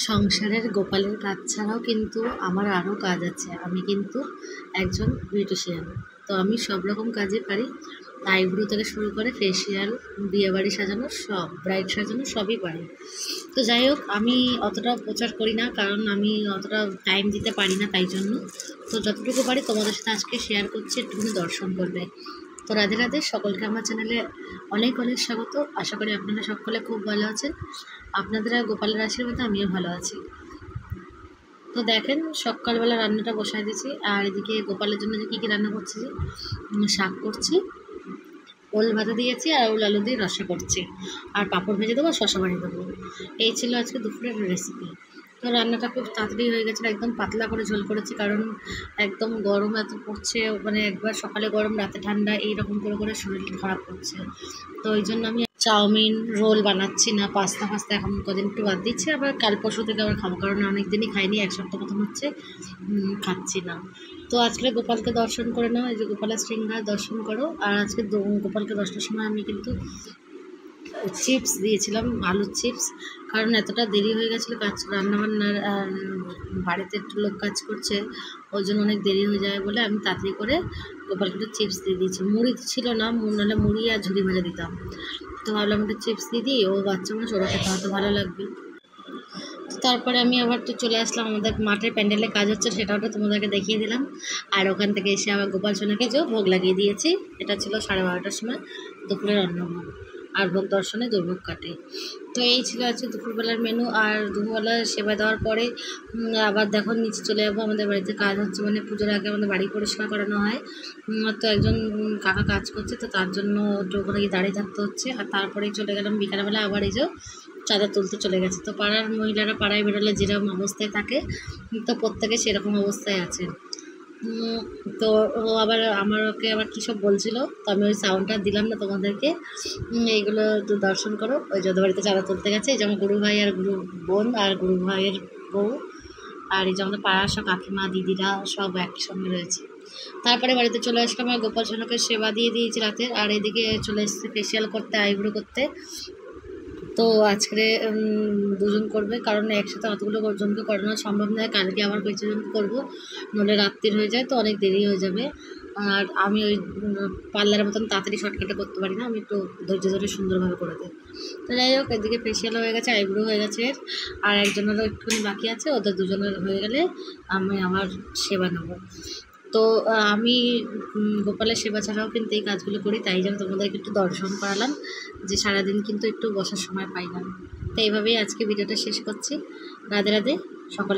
সংসারের গোপালের কাজ ছাড়াও কিন্তু আমার আরও কাজ আছে। আমি কিন্তু একজন বিউটিশিয়ান। তো আমি সব রকম কাজই পারি। আইব্রো থেকে শুরু করে ফেসিয়াল, বিয়েবাড়ি সাজানো, সব ব্রাইড সাজানো সবই পারি। তো যাই হোক, আমি অতটা প্রচার করি না, কারণ আমি অতটা টাইম দিতে পারি না, তাই জন্য। তো যতটুকু পারি তোমাদের সাথে আজকে শেয়ার করছি, একটুখানি দর্শন করবে। তো রাধে রাধে, সকলকে আমার চ্যানেলে অনেক অনেক স্বাগত। আশা করি আপনারা সকলে খুব ভালো আছেন। আপনাদের গোপালের আশীর্বাদে আমিও ভালো আছি। তো দেখেন, সকালবেলা রান্নাটা বসাই দিয়েছি, আর এদিকে গোপালের জন্য যে কী কী রান্না করছি, শাক করছি, ওল ভাজা দিয়েছি, আর ওল আলু দিয়ে রসা করছি, আর পাঁপড় ভেজে দেবো, শশা বানিয়ে দেবো। এই ছিল আজকে দুপুরের রেসিপি। তো রান্নাটা খুব তাড়াতাড়ি হয়ে গেছিলো, একদম পাতলা করে ঝোল করেছি, কারণ একদম গরম এত পড়ছে, মানে একবার সকালে গরম রাতে ঠান্ডা, এইরকম করে করে শরীর খারাপ করছে। তো ওই জন্য আমি চাউমিন রোল বানাচ্ছি না, পাস্তা এখন কদিন একটু বাদ দিচ্ছি, আবার কাল পরশু থেকে আবার খাবো, কারণ অনেক দিনই খাইনি, এক সপ্তাহ মতন হচ্ছে খাচ্ছি না। তো আজকে গোপালকে দর্শন করে নাও, এই যে গোপালের শৃঙ্গার দর্শন করো। আর আজকে গোপালকে 10টার সময় আমি কিন্তু চিপস দিয়েছিলাম, আলুর চিপস, কারণ এতটা দেরি হয়ে গেছিলো কাজ রান্নাবান্নার, আর বাড়িতে একটু লোক কাজ করছে, ওই জন্য অনেক দেরি হয়ে যায় বলে আমি তাড়াতাড়ি করে গোপালকে একটু চিপস দিয়ে দিয়েছি। মুড়ি ছিল না, নাহলে মুড়ি আর ঝুড়ি ভাজা দিতাম। তো ভাবলাম একটু চিপস দিয়ে দিই, ও বাচ্চা মানুষ, ওরা খেতে হয়তো ভালো লাগবে। তারপরে আমি আবার তো চলে আসলাম, আমাদের মাঠের প্যান্ডেলে কাজ হচ্ছে, সেটাও তো তোমাদেরকে দেখিয়ে দিলাম। আর ওখান থেকে এসে আবার গোপাল সোনাকে যে ভোগ লাগিয়ে দিয়েছি। এটা ছিল 12:30টার সময় দুপুরের অন্নভোগ, আর ভোগ দর্শনে দুর্ভোগ কাটে। তো এই ছিল আজকে দুপুরবেলার মেনু। আর দুপুরবেলা সেবা দেওয়ার পরে আবার দেখো নিচে চলে যাবো, আমাদের বাড়িতে কাজ হচ্ছে, মানে পুজোর আগে আমাদের বাড়ি পরিষ্কার করানো হয়। তো একজন কাকা কাজ করছে, তো তার জন্য একটু ওখানে গিয়ে দাঁড়িয়ে থাকতে হচ্ছে। আর তারপরেই চলে গেলাম বিকালবেলা, আবার এই যে চাঁদা তুলতে চলে গেছে। তো পাড়ার মহিলারা পাড়ায় বেরোলে যেরকম অবস্থায় থাকে, তো প্রত্যেকে সেরকম অবস্থায় আছে। তো ও আবার ওকে আবার কী সব বলছিল, তো আমি ওই সাউন্ডটা দিলাম না তোমাদেরকে। এইগুলো একটু দর্শন করো। ওই যে বাড়িতে চাঁদা তুলতে গেছে, এই যে আমার গুরু ভাই আর গুরু বোন আর গুরু ভাইয়ের বউ, আর এই যে আমাদের পাড়ার সব কাকিমা দিদিরা সব একই সঙ্গে রয়েছে। তারপরে বাড়িতে চলে আসলাম, আর গোপাল সোনাকে সেবা দিয়ে দিয়েছি রাতের। আর এদিকে চলে এসেছে ফেসিয়াল করতে, আইব্রো করতে। তো আজকে দুজন করবে, কারণ একসাথে অতগুলো জনকে করানো সম্ভব নয়। কালকে আবার কয়েকজনকে করবো, নইলে রাত্রির হয়ে যায়, তো অনেক দেরি হয়ে যাবে। আর আমি ওই পার্লারের মতন তাড়াতাড়ি শর্টকাটে করতে পারি না, আমি একটু ধৈর্য ধরে সুন্দরভাবে করে দিই। তো যাই হোক, এদিকে ফেসিয়াল হয়ে গেছে, আইব্রো হয়ে গেছে, আর একজনেরও একটুখানি বাকি আছে, ওদের দুজনের হয়ে গেলে আমি আমার সেবা নেব। তো আমি গোপালের সেবা ছাড়াও কিন্তু এই কাজগুলো করি, তাই জন্য তোমাদেরকে একটু দর্শন করালাম, যে সারাদিন কিন্তু একটু বসার সময় পাই না। তো এইভাবেই আজকে ভিডিওটা শেষ করছি। রাধে রাধে, সকলে